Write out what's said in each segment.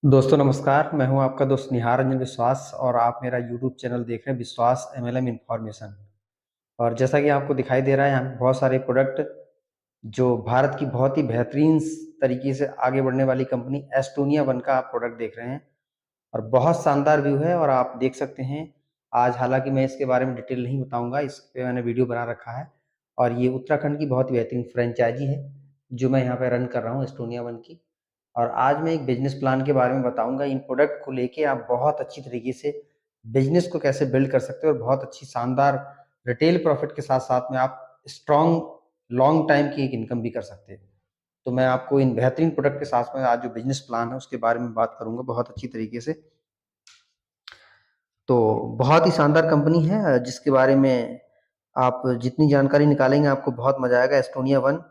दोस्तों नमस्कार, मैं हूं आपका दोस्त निहार रंजन विश्वास और आप मेरा यूट्यूब चैनल देख रहे हैं विश्वास एमएलएम इन्फॉर्मेशन। और जैसा कि आपको दिखाई दे रहा है, यहाँ पे बहुत सारे प्रोडक्ट जो भारत की बहुत ही बेहतरीन तरीके से आगे बढ़ने वाली कंपनी एस्टोनिया वन का आप प्रोडक्ट देख रहे हैं और बहुत शानदार व्यू है। और आप देख सकते हैं, आज हालांकि मैं इसके बारे में डिटेल नहीं बताऊंगा, इस पे मैंने वीडियो बना रखा है। और ये उत्तराखंड की बहुत ही बेहतरीन फ्रेंचाइजी है जो मैं यहाँ पे रन कर रहा हूँ एस्टोनिया वन की। और आज मैं एक बिजनेस प्लान के बारे में बताऊंगा। इन प्रोडक्ट को लेके आप बहुत अच्छी तरीके से बिजनेस को कैसे बिल्ड कर सकते हो और बहुत अच्छी शानदार रिटेल प्रॉफिट के साथ साथ में आप स्ट्रॉन्ग लॉन्ग टाइम की एक इनकम भी कर सकते हैं। तो मैं आपको इन बेहतरीन प्रोडक्ट के साथ में आज जो बिजनेस प्लान है उसके बारे में बात करूंगा बहुत अच्छी तरीके से। तो बहुत ही शानदार कंपनी है जिसके बारे में आप जितनी जानकारी निकालेंगे आपको बहुत मजा आएगा। एस्टोनिया वन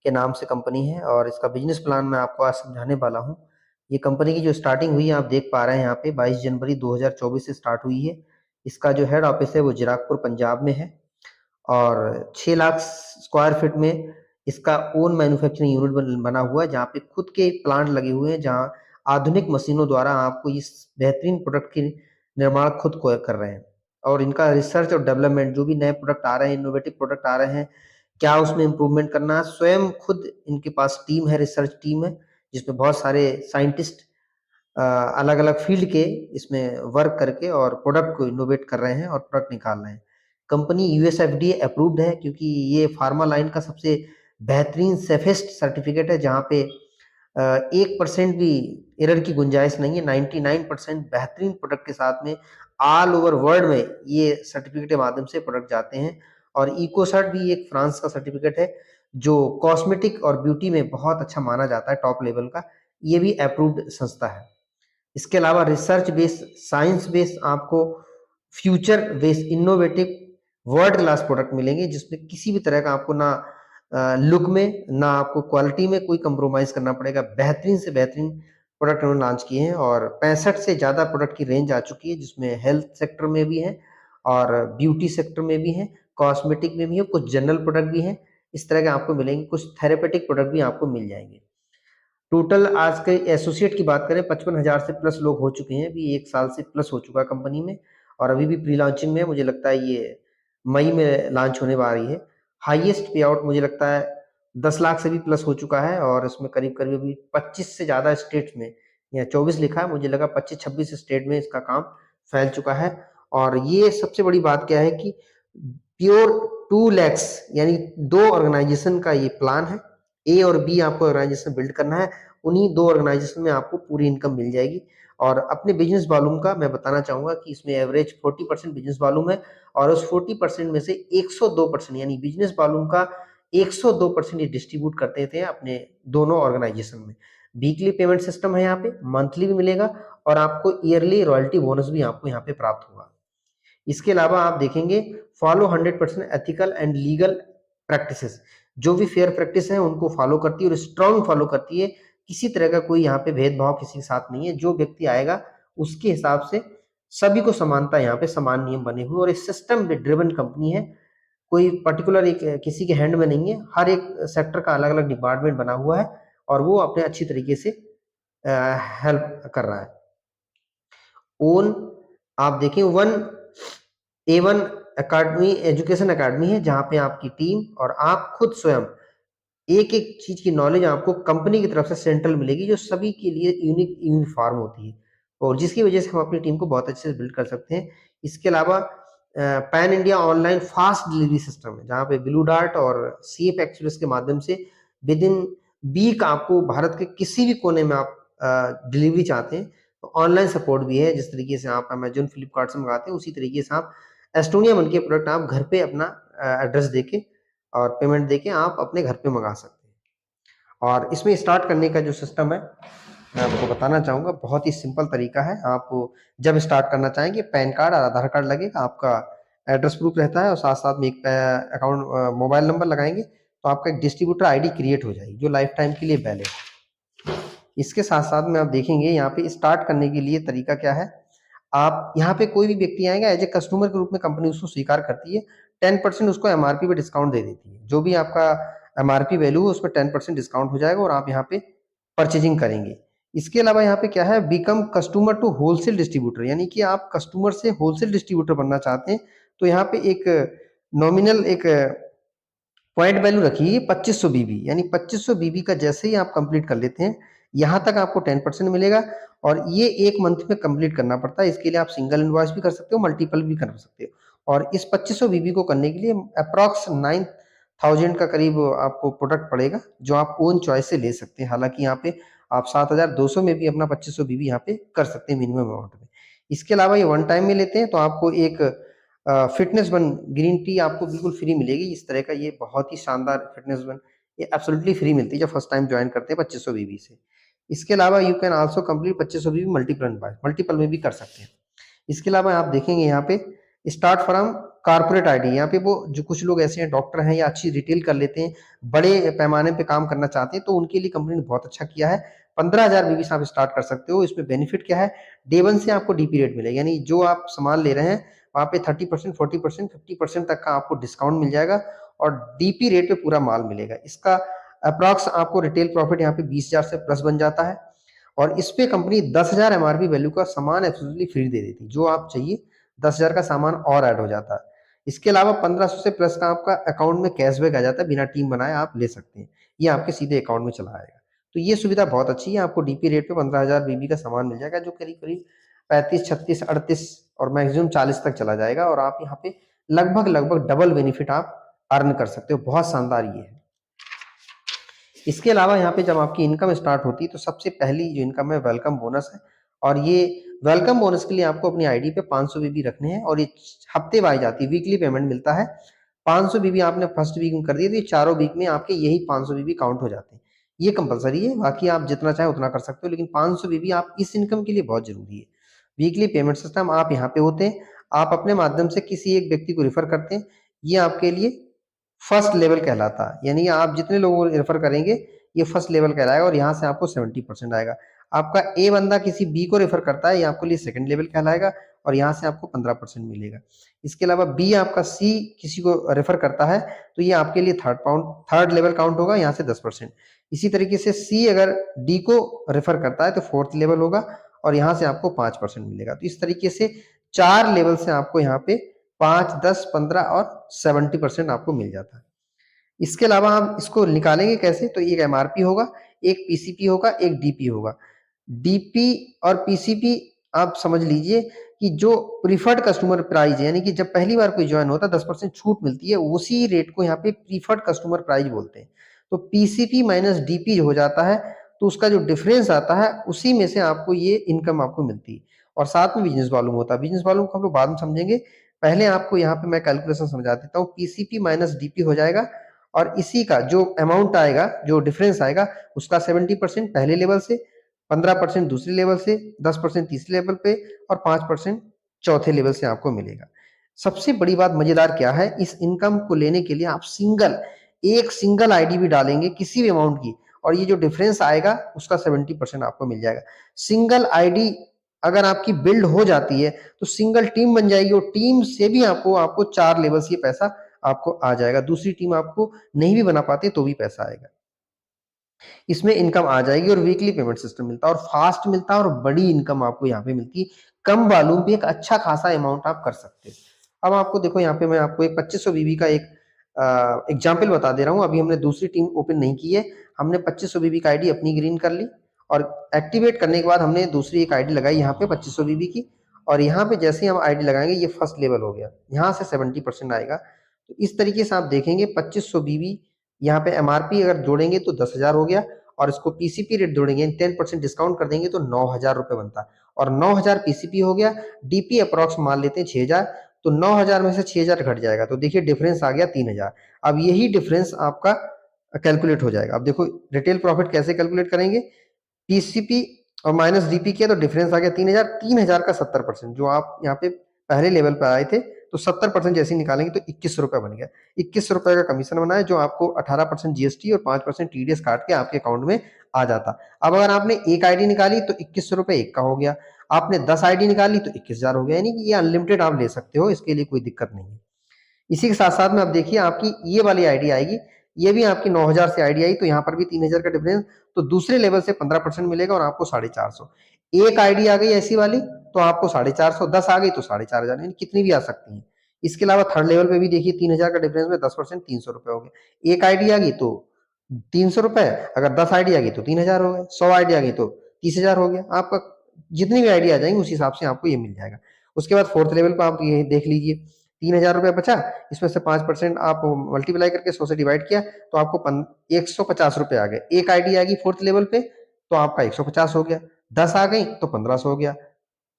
के नाम से कंपनी है और इसका बिजनेस प्लान मैं आपको आज समझाने वाला हूँ। ये कंपनी की जो स्टार्टिंग हुई है आप देख पा रहे हैं यहाँ पे 22 जनवरी 2024 से स्टार्ट हुई है। इसका जो हेड ऑफिस है वो जीराकपुर पंजाब में है और 6 लाख स्क्वायर फीट में इसका ओन मैन्युफैक्चरिंग यूनिट बना हुआ है, जहाँ पे खुद के प्लांट लगे हुए हैं, जहाँ आधुनिक मशीनों द्वारा आपको इस बेहतरीन प्रोडक्ट की निर्माण खुद को कर रहे हैं। और इनका रिसर्च और डेवलपमेंट जो भी नए प्रोडक्ट आ रहे हैं, इनोवेटिव प्रोडक्ट आ रहे हैं, क्या उसमें इम्प्रूवमेंट करना है, स्वयं खुद इनके पास टीम है, रिसर्च टीम है, जिसमें बहुत सारे साइंटिस्ट अलग अलग फील्ड के इसमें वर्क करके और प्रोडक्ट को इनोवेट कर रहे हैं और प्रोडक्ट निकाल रहे हैं। कंपनी यूएस एफडीए अप्रूव्ड है क्योंकि ये फार्मा लाइन का सबसे बेहतरीन सेफेस्ट सर्टिफिकेट है, जहाँ पे 1% भी एरर की गुंजाइश नहीं है। 99% बेहतरीन प्रोडक्ट के साथ में ऑल ओवर वर्ल्ड में ये सर्टिफिकेट के माध्यम से प्रोडक्ट जाते हैं। और इकोसर्ट भी एक फ्रांस का सर्टिफिकेट है जो कॉस्मेटिक और ब्यूटी में बहुत अच्छा माना जाता है, टॉप लेवल का। ये भी अप्रूव्ड संस्था है। इसके अलावा रिसर्च बेस्ड, साइंस बेस्ड आपको future based innovative world class product मिलेंगे, जिसमें किसी भी तरह का आपको ना लुक में ना आपको क्वालिटी में कोई कंप्रोमाइज करना पड़ेगा। बेहतरीन से बेहतरीन प्रोडक्ट उन्होंने लॉन्च किए हैं और 65 से ज़्यादा प्रोडक्ट की रेंज आ चुकी है, जिसमें हेल्थ सेक्टर में भी है और ब्यूटी सेक्टर में भी है, कॉस्मेटिक में भी है, कुछ जनरल प्रोडक्ट भी हैं। इस तरह के आपको मिलेंगे, कुछ थेरेपेटिक प्रोडक्ट भी आपको मिल जाएंगे। टोटल आज के एसोसिएट की बात करें 55,000 से प्लस लोग हो चुके हैं, अभी 1 साल से प्लस हो चुका है कंपनी में और अभी भी प्री लॉन्चिंग में है। मुझे लगता है ये मई में लॉन्च होने वाली है। हाईएस्ट पे आउट मुझे लगता है 10 लाख से भी प्लस हो चुका है और इसमें करीब-करीब अभी 25 से ज़्यादा स्टेट्स में, या 24 लिखा है, मुझे लगा 25-26 स्टेट में इसका काम फैल चुका है। और ये सबसे बड़ी बात क्या है कि प्योर 2 लैक्स यानी 2 ऑर्गेनाइजेशन का ये प्लान है। ए और बी आपको ऑर्गेनाइजेशन बिल्ड करना है, उन्हीं 2 ऑर्गेनाइजेशन में आपको पूरी इनकम मिल जाएगी। और अपने बिजनेस वॉल्यूम का मैं बताना चाहूँगा कि इसमें एवरेज 40% बिजनेस वॉल्यूम है और उस 40% में से 102% यानी बिजनेस वॉल्यूम का 102% ये डिस्ट्रीब्यूट करते थे अपने दोनों ऑर्गेनाइजेशन में। वीकली पेमेंट सिस्टम है यहाँ पे, मंथली भी मिलेगा और आपको ईयरली रॉयल्टी बोनस भी आपको यहाँ पे प्राप्त होगा। इसके अलावा आप देखेंगे follow 100% ethical and legal practices, जो भी फेयर प्रैक्टिस है उनको फॉलो करती है और स्ट्रांग फॉलो करती है। किसी तरह का कोई यहाँ पे भेदभाव किसी के साथ नहीं है। जो व्यक्ति आएगा उसके हिसाब से सभी को समानता, यहाँ पे समान नियम बने हुए और एक सिस्टम ड्रिवन कंपनी है। कोई पर्टिकुलर एक किसी के हैंड में नहीं है, हर एक सेक्टर का अलग अलग डिपार्टमेंट बना हुआ है और वो अपने अच्छी तरीके से हेल्प कर रहा है। ओन आप देखें one A1 academy education academy है, जहाँ पे आपकी टीम और आप खुद स्वयं एक एक चीज की नॉलेज आपको कंपनी की तरफ से सेंट्रल मिलेगी, जो सभी के लिए यूनिक यूनिफॉर्म होती है और जिसकी वजह से हम अपनी टीम को बहुत अच्छे से बिल्ड कर सकते हैं। इसके अलावा pan India online fast delivery system है, जहाँ पे ब्लू डार्ट और सीएफ एक्सप्रेस के माध्यम से विद इन वीक आपको भारत के किसी भी कोने में आप डिलीवरी चाहते हैं तो ऑनलाइन सपोर्ट भी है। जिस तरीके से आप अमेजोन फ्लिपकार्ट से मंगाते हैं उसी तरीके से आप एस्टोनिया वन के प्रोडक्ट आप घर पे अपना एड्रेस देके और पेमेंट देके आप अपने घर पे मंगा सकते हैं। और इसमें स्टार्ट करने का जो सिस्टम है मैं आपको बताना चाहूँगा, बहुत ही सिंपल तरीका है। आप जब स्टार्ट करना चाहेंगे पैन कार्ड और आधार कार्ड लगेगा, आपका एड्रेस प्रूफ रहता है और साथ साथ में एक अकाउंट मोबाइल नंबर लगाएंगे तो आपका एक डिस्ट्रीब्यूटर आईडी क्रिएट हो जाएगी जो लाइफ टाइम के लिए वैलिड है। इसके साथ साथ में आप देखेंगे यहाँ पे स्टार्ट करने के लिए तरीका क्या है। आप यहाँ पे कोई भी व्यक्ति आएगा एज ए कस्टमर के रूप में कंपनी उसको स्वीकार करती है। 10% उसको एमआरपी पे डिस्काउंट दे देती है। जो भी आपका एमआरपी वैल्यू है उस पर 10% डिस्काउंट हो जाएगा और आप यहाँ पे परचेजिंग करेंगे। इसके अलावा यहाँ पे क्या है, become customer to wholesale distributor, यानी कि आप कस्टमर से होलसेल डिस्ट्रीब्यूटर बनना चाहते हैं तो यहाँ पे एक नॉमिनल एक पॉइंट वैल्यू रखिए 2500 बीबी, यानी 2500 बीबी का जैसे ही आप कंप्लीट कर लेते हैं यहाँ तक आपको 10% मिलेगा और ये एक मंथ में कंप्लीट करना पड़ता है। इसके लिए आप सिंगल इनवॉइस भी कर सकते हो, मल्टीपल भी कर सकते हो। और इस 2500 बीबी को करने के लिए अप्रॉक्स 9000 का करीब आपको प्रोडक्ट पड़ेगा, जो आप ओन चॉइस से ले सकते हैं। हालांकि यहाँ पे आप 7200 में भी अपना 2500 बीबी यहाँ पे कर सकते हैं मिनिमम अमाउंट में। इसके अलावा ये वन टाइम में लेते हैं तो आपको एक फिटनेस वन ग्रीन टी आपको बिल्कुल फ्री मिलेगी। इस तरह का ये बहुत ही शानदार फिटनेस वन ये एब्सोल्युटली फ्री मिलती है जब फर्स्ट टाइम ज्वाइन करते हैं 2500 बीबी से। इसके अलावा you can also complete 2500 BB multiple में भी कर सकते हैं। इसके अलावा आप देखेंगे यहाँ पे स्टार्ट फ्रॉम कारपोरेट आईडी, यहाँ पे वो जो कुछ लोग ऐसे हैं डॉक्टर हैं या अच्छी रिटेल कर लेते हैं, बड़े पैमाने पे काम करना चाहते हैं, तो उनके लिए कंपनी ने बहुत अच्छा किया है। 15,000 बीबी से आप स्टार्ट कर सकते हो। इसमें बेनिफिट क्या है, डे वन से आपको डीपी रेट मिलेगा, यानी जो आप सामान ले रहे हैं वहाँ पे 30%, 40%, 50% तक का आपको डिस्काउंट मिल जाएगा और डीपी रेट पे पूरा माल मिलेगा। इसका अप्रॉक्स आपको रिटेल प्रॉफिट यहाँ पे 20,000 से प्लस बन जाता है और इस पे कंपनी 10,000 एमआरपी वैल्यू का सामान एब्सोल्युटली फ्री दे देती है। जो आप चाहिए 10,000 का सामान और ऐड हो जाता है। इसके अलावा 1500 से प्लस का आपका अकाउंट में कैशबैक आ जाता है, बिना टीम बनाए आप ले सकते हैं, ये आपके सीधे अकाउंट में चला आएगा। तो ये सुविधा बहुत अच्छी है, आपको डीपी रेट पे 15,000 बीबी का सामान मिल जाएगा, जो करीब करीब 35, 36, 38 और मैक्सिमम 40 तक चला जाएगा और आप यहाँ पे लगभग डबल बेनिफिट आप अर्न कर सकते हो। बहुत शानदार ये है। इसके अलावा यहाँ पे जब आपकी इनकम स्टार्ट होती है तो सबसे पहली जो इनकम है वेलकम बोनस है और ये वेलकम बोनस के लिए आपको अपनी आईडी पे 500 बीबी रखने हैं और ये हफ्ते वाइज आती है, वीकली पेमेंट मिलता है। 500 बीबी आपने फर्स्ट वीक में कर दिए तो ये चारों वीक में आपके यही 500 बीबी काउंट हो जाते हैं। ये कंपलसरी है, बाकी आप जितना चाहे उतना कर सकते हो, लेकिन 500 बीबी आप इस इनकम के लिए बहुत जरूरी है। वीकली पेमेंट सिस्टम आप यहाँ पे होते हैं, आप अपने माध्यम से किसी एक व्यक्ति को रेफर करते हैं, ये आपके लिए फर्स्ट लेवल कहलाता है, यानी आप जितने लोगों को रेफर करेंगे ये फर्स्ट लेवल कहलाएगा और यहाँ से आपको 70% आएगा। आपका ए बंदा किसी बी को रेफर करता है, ये आपके लिए सेकंड लेवल कहलाएगा और यहाँ से आपको 15% मिलेगा। इसके अलावा बी आपका सी किसी को रेफर करता है तो ये आपके लिए थर्ड लेवल काउंट होगा, यहाँ से 10%। इसी तरीके से सी अगर डी को रेफर करता है तो फोर्थ लेवल होगा और यहाँ से आपको 5% मिलेगा। तो इस तरीके से 4 लेवल से आपको यहाँ पे 5, 10, 15 और 70% आपको मिल जाता है। इसके अलावा हम इसको निकालेंगे कैसे, तो एक एमआरपी होगा, एक पीसीपी होगा, एक डीपी होगा। डीपी और पीसीपी आप समझ लीजिए कि जो प्रीफर्ड कस्टमर प्राइस है, यानी कि जब पहली बार कोई ज्वाइन होता है 10% छूट मिलती है, उसी रेट को यहाँ पे प्रीफर्ड कस्टमर प्राइस बोलते हैं। तो पीसीपी माइनस डीपी हो जाता है तो उसका जो डिफरेंस आता है उसी में से आपको ये इनकम आपको मिलती है और साथ में बिजनेस वॉल्यूम होता है। बिजनेस वॉल्यूम को हम लोग बाद में समझेंगे, पहले आपको यहाँ पे मैं कैलकुलेशन समझा देता हूँ। पीसीपी माइनस डीपी हो जाएगा और इसी का जो अमाउंट आएगा, जो डिफरेंस आएगा, उसका 70% पहले लेवल से, 15% दूसरे लेवल से, 10% तीसरे लेवल पे और 5% चौथे लेवल से आपको मिलेगा। सबसे बड़ी बात मजेदार क्या है, इस इनकम को लेने के लिए आप एक सिंगल आईडी भी डालेंगे किसी भी अमाउंट की और ये जो डिफरेंस आएगा उसका 70% आपको मिल जाएगा। सिंगल आईडी अगर आपकी बिल्ड हो जाती है तो सिंगल टीम बन जाएगी और टीम से भी आपको 4 लेवल से पैसा आपको आ जाएगा। दूसरी टीम आपको नहीं भी बना पाती तो भी पैसा आएगा, इसमें इनकम आ जाएगी और वीकली पेमेंट सिस्टम मिलता है और फास्ट मिलता है और बड़ी इनकम आपको यहाँ पे मिलती है। कम वॉल्यूम पे एक अच्छा खासा अमाउंट आप कर सकते हैं। अब आपको देखो यहाँ पे मैं आपको एक 2500 बीबी का एक एग्जाम्पल बता दे रहा हूँ। अभी हमने दूसरी टीम ओपन नहीं की है, हमने 2500 बीबी का आईडी अपनी ग्रीन कर ली और एक्टिवेट करने के बाद हमने दूसरी एक आईडी लगाई यहाँ पे 2500 बीबी की और यहाँ पे जैसे ही हम आईडी लगाएंगे ये फर्स्ट लेवल हो गया, यहाँ से 70% आएगा। तो इस तरीके से आप देखेंगे 2500 बीबी यहाँ पे एमआरपी अगर जोड़ेंगे तो 10,000 हो गया और इसको पीसीपी रेट जोड़ेंगे 10% डिस्काउंट कर देंगे तो 9,000 रुपए बनता है और 9,000 पीसीपी हो गया। डीपी अप्रॉक्स मान लेते हैं 6,000, तो 9,000 में से 6,000 घट जाएगा तो देखिए डिफरेंस आ गया 3,000। अब यही डिफरेंस आपका कैलकुलेट हो जाएगा। अब देखो रिटेल प्रॉफिट कैसे कैलकुलेट करेंगे, पीसीपी और माइनस डीपी किया तो डिफरेंस आ गया 3,000। 3,000 का 70% जो आप यहाँ पे पहले लेवल पे आए थे तो 70% जैसे निकालेंगे तो 21 रुपए बन गया। 21 रुपए का कमीशन बना है जो आपको 18% जीएसटी और 5% टीडीएस काट के आपके अकाउंट में आ जाता। अब अगर आपने एक आईडी निकाली तो 21 रुपए एक का हो गया, आपने 10 आईडी निकाली तो 21,000 हो गया, यानी कि ये अनलिमिटेड आप ले सकते हो, इसके लिए कोई दिक्कत नहीं है। इसी के साथ साथ में आप देखिए आपकी ये वाली आईडी आएगी, ये भी आपकी 9000 से आईडी आई तो यहाँ पर भी 3000 का डिफरेंस, तो दूसरे लेवल से 15% मिलेगा और आपको 450। एक आईडी आ गई ऐसी वाली तो आपको 450, 10 आ गई तो 4500, यानी कितनी भी आ सकती हैं। इसके अलावा थर्ड लेवल पे भी देखिए 3000 का डिफरेंस में 10% 300 रुपए हो गए। एक आईडी आ गई तो 300 रुपए, अगर 10 आईडी आ गई तो 3000 हो गए, 100 आईडी आ गई तो 30,000 हो गया आपका। जितनी भी आईडी आ जाएंगी उस हिसाब से आपको ये मिल जाएगा। उसके बाद फोर्थ लेवल पर आप ये देख लीजिए, 3000 रुपये बचा, इसमें से 5% आप मल्टीप्लाई करके 100 से डिवाइड किया तो आपको 150 रुपये आ गए। एक आईडी आ गई फोर्थ लेवल पे तो आपका 150 हो गया, 10 आ गई तो 1500 हो गया,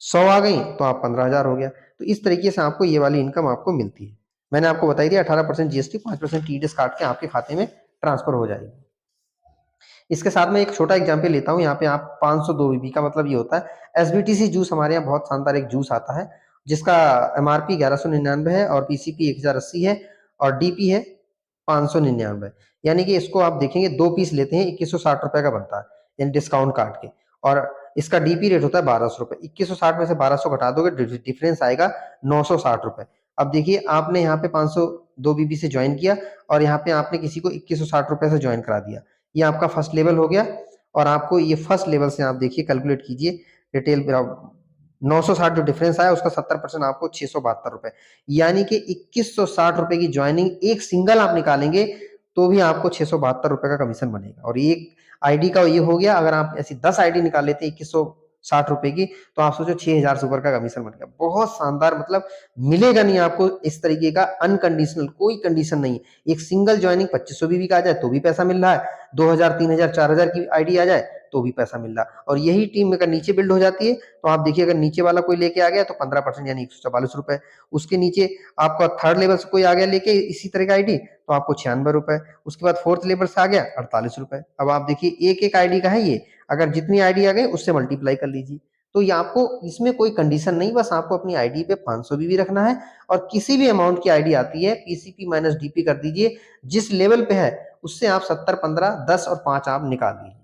100 आ गई तो आप 15,000 हो गया। तो इस तरीके से आपको ये वाली इनकम आपको मिलती है। मैंने आपको बताई दिया 18% जीएसटी, 5% टीडीएस काट के आपके खाते में ट्रांसफर हो जाएगी। इसके साथ में एक छोटा एग्जाम्पल लेता हूँ। यहाँ पे आप 502 बीबी का मतलब ये होता है एसबीटीसी जूस, हमारे यहाँ बहुत शानदार एक जूस आता है जिसका एमआरपी 1199 है और पीसीपी 1080 है और डीपी है 599। यानी कि इसको आप देखेंगे 2 पीस लेते हैं 2160 रुपए का बनता है, यानी डिस्काउंट काट के। और इसका डीपी रेट होता है 1200 रुपए, 2160 में से 1200 घटा दोगे डिफरेंस आएगा 960 रुपए। अब देखिए आपने यहाँ पे 502 बीबी से ज्वाइन किया और यहाँ पे आपने किसी को 2160 रुपए से ज्वाइन करा दिया, ये आपका फर्स्ट लेवल हो गया। और आपको ये फर्स्ट लेवल से आप देखिए कैलकुलेट कीजिए, रिटेल 960 जो डिफरेंस आया उसका 70% आपको 672 रुपए, यानी कि 2160 रुपए की ज्वाइनिंग एक सिंगल आप निकालेंगे तो भी आपको 672 रुपए का कमीशन बनेगा। और एक आईडी का ये हो गया, अगर आप ऐसी 10 आईडी निकाल लेते हैं 2160 रुपए की तो आप सोचो 6000 से ऊपर का कमीशन बन गया। बहुत शानदार, मतलब मिलेगा नहीं आपको इस तरीके का अनकंडीशनल, कोई कंडीशन नहीं। एक सिंगल ज्वाइनिंग 2500 बीबी का आ जाए तो भी पैसा मिल रहा है, 2000 3000 4000 की आईडी आ जाए तो भी पैसा मिल रहा है। और यही टीम अगर नीचे बिल्ड हो जाती है तो आप देखिए अगर नीचे वाला कोई लेके आ गया तो 15% यानी 144 रुपए, उसके नीचे आपका थर्ड लेवल से कोई आ गया लेके इसी तरह का आईडी तो आपको 96 रुपए, उसके बाद फोर्थ लेवल से आ गया 48 रुपए। अब आप देखिए एक एक आईडी का है ये, अगर जितनी आईडी आ गई उससे मल्टीप्लाई कर लीजिए। तो ये आपको इसमें कोई कंडीशन नहीं, बस आपको अपनी आईडी पे 500 भी रखना है और किसी भी अमाउंट की आईडी आती है पीसीपी माइनस डीपी कर दीजिए, जिस लेवल पे है उससे आप 70 15 10 और 5 आप निकाल दीजिए।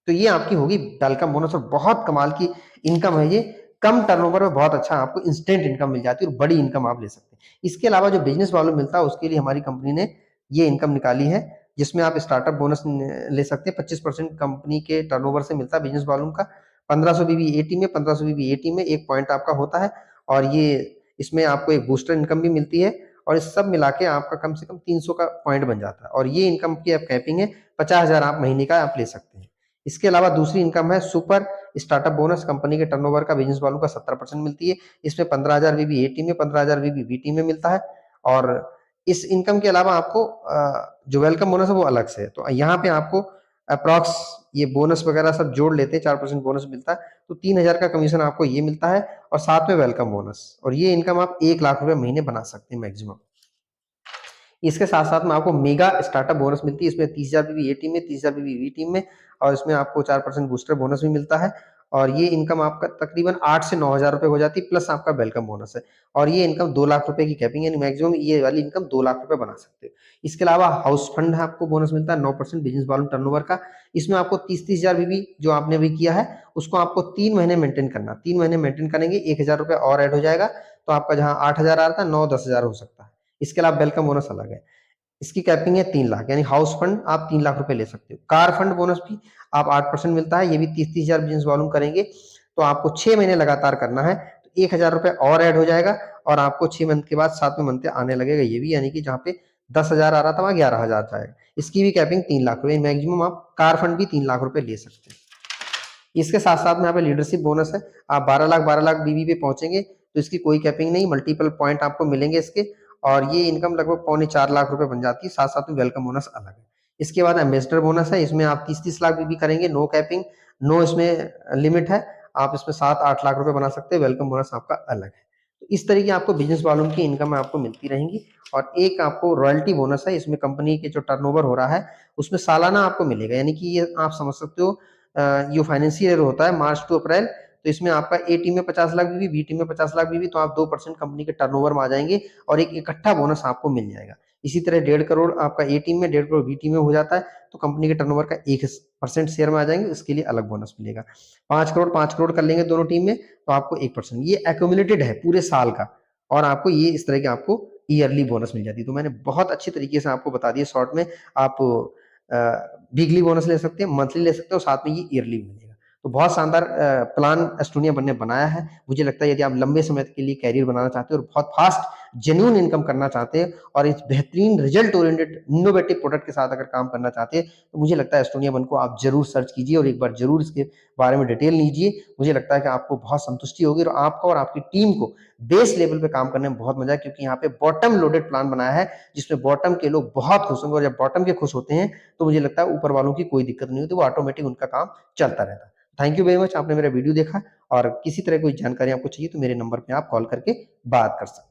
तो ये आपकी होगी वेलकम बोनस और बहुत कमाल की इनकम है ये। कम टर्नओवर में बहुत अच्छा आपको इंस्टेंट इनकम मिल जाती है और बड़ी इनकम आप ले सकते हैं। इसके अलावा जो बिजनेस वॉल्यूम मिलता है उसके लिए हमारी कंपनी ने ये इनकम निकाली है, जिसमें आप स्टार्टअप बोनस ले सकते हैं। 25% कंपनी के टर्नओवर से मिलता है बिजनेस वॉल्यूम का। 1500 बीबी ए टीम में, 1500 बीबी ए टीम में एक पॉइंट आपका होता है और ये इसमें आपको एक बूस्टर इनकम भी मिलती है और इस सब मिला के आपका कम से कम 300 का पॉइंट बन जाता है। और ये इनकम की आप कैपिंग है 50,000 आप महीने का आप ले सकते हैं। इसके अलावा दूसरी इनकम है सुपर स्टार्टअप बोनस, कंपनी के टर्नओवर का बिजनेस वालों का 70% मिलती है। इसमें 15,000 बीबी ए टीम में, 15,000 बीबी बी टीम में मिलता है। और इस इनकम के अलावा आपको जो वेलकम बोनस है वो अलग से है। तो यहाँ पे आपको अप्रॉक्स ये बोनस वगैरह सब जोड़ लेते हैं, 4% बोनस मिलता है, तो 3000 का कमीशन आपको ये मिलता है और साथ में वेलकम बोनस। और ये इनकम आप 1 लाख रुपए महीने बना सकते हैं मैक्सिमम। इसके साथ साथ में आपको मेगा स्टार्टअप बोनस मिलती है, इसमें 30,000 बीबी ए टीम में, 30,000 बीबी बी टीम में, और इसमें आपको 4% बूस्टर बोनस भी मिलता है। और ये इनकम आपका तकरीबन 8 से 9,000 रुपए हो जाती है, प्लस आपका वेलकम बोनस है। और ये इनकम 2 लाख रुपए की कैपिंग, यानी मैक्सिमम ये वाली इनकम 2 लाख रुपए बना सकते हो। इसके अलावा हाउस फंड है, आपको बोनस मिलता है 9% बिजनेस वॉल्यूम टर्नओवर का। इसमें आपको 30,000 बीबी जो आपने अभी किया है उसको आपको 3 महीने मेंटेन करना, 3 महीने मेंटेन करेंगे 1,000 रुपए और ऐड हो जाएगा, तो आपका जहां 8,000 आ रहा था 9-10,000 हो सकता है। इसके अलावा वेलकम बोनस अलग है, इसकी कैपिंग है 3 लाख, यानी हाउस फंड आप 3 लाख रुपए ले सकते हो। कार फंड बोनस भी आप 8% मिलता है, ये भी 30,000 बिजनेस वॉल्यूम करेंगे तो आपको 6 महीने लगातार करना है, तो 1,000 रुपए और ऐड हो जाएगा और आपको 6 मंथ के बाद 7वें मंथ आने लगेगा ये भी, यानी कि जहाँ पे 10,000 आ रहा था वहां 11,000 जाएगा। इसकी भी कैपिंग 3 लाख रुपए, मैक्सिमम आप कार फंड भी 3 लाख रुपए ले सकते हैं। इसके साथ साथ में यहाँ पे लीडरशिप बोनस है, आप 12 लाख बीबी पे पहुंचेंगे तो इसकी कोई कैपिंग नहीं, मल्टीपल पॉइंट आपको मिलेंगे इसके, और ये इनकम लगभग 3.25 लाख रुपए बन जाती है, साथ साथ में वेलकम बोनस अलग है। इसके बाद एम्बेसडर बोनस है, इसमें आप 30-30 लाख बीबी करेंगे, नो कैपिंग, नो इसमें लिमिट है, आप इसमें 7-8 लाख रुपए बना सकते हैं, वेलकम बोनस आपका अलग है। तो इस तरीके आपको बिजनेस वॉल्यूम की इनकम आपको मिलती रहेंगी। और एक आपको रॉयल्टी बोनस है, इसमें कंपनी के जो टर्नओवर हो रहा है उसमें सालाना आपको मिलेगा, यानी कि ये आप समझ सकते हो ये फाइनेंशियल ईयर होता है मार्च टू अप्रैल, तो इसमें आपका ए टीम में 50 लाख बीबी, बी टीम में 50 लाख बीबी, तो आप 2% कंपनी के टर्नओवर में आ जाएंगे और एक इकट्ठा बोनस आपको मिल जाएगा। इसी तरह 1.5 करोड़ आपका ए टीम में, 1.5 करोड़ बी टीम में हो जाता है तो कंपनी के टर्नओवर का 1% शेयर में आ जाएंगे, इसके लिए अलग बोनस मिलेगा। 5 करोड़ कर लेंगे दोनों टीम में तो आपको 1%, ये एक्यूमुलेटेड है पूरे साल का, और आपको ये इस तरह के आपको ईयरली बोनस मिल जाती है। तो मैंने बहुत अच्छी तरीके से आपको बता दिया शॉर्ट में। आप वीकली बोनस ले सकते हैं, मंथली ले सकते हो, साथ में ये ईयरली भी मिलेगा। तो बहुत शानदार प्लान एस्टोनिया वन ने बनाया है। मुझे लगता है यदि आप लंबे समय के लिए कैरियर बनाना चाहते हो और बहुत फास्ट जेन्युइन इनकम करना चाहते हैं और इस बेहतरीन रिजल्ट ओरिएंटेड इनोवेटिव प्रोडक्ट के साथ अगर काम करना चाहते हैं, तो मुझे लगता है एस्टोनिया वन को आप जरूर सर्च कीजिए और एक बार जरूर इसके बारे में डिटेल लीजिए। मुझे लगता है कि आपको बहुत संतुष्टि होगी और आपको और आपकी टीम को बेस लेवल पे काम करने में बहुत मजा है, क्योंकि यहाँ पे बॉटम लोडेड प्लान बनाया है जिसमें बॉटम के लोग बहुत खुश होंगे, और जब बॉटम के खुश होते हैं तो मुझे लगता है ऊपर वालों की कोई दिक्कत नहीं होती, वो ऑटोमेटिक उनका काम चलता रहता है। थैंक यू वेरी मच, आपने मेरा वीडियो देखा, और किसी तरह कोई जानकारी आपको चाहिए तो मेरे नंबर पे आप कॉल करके बात कर सकते हैं।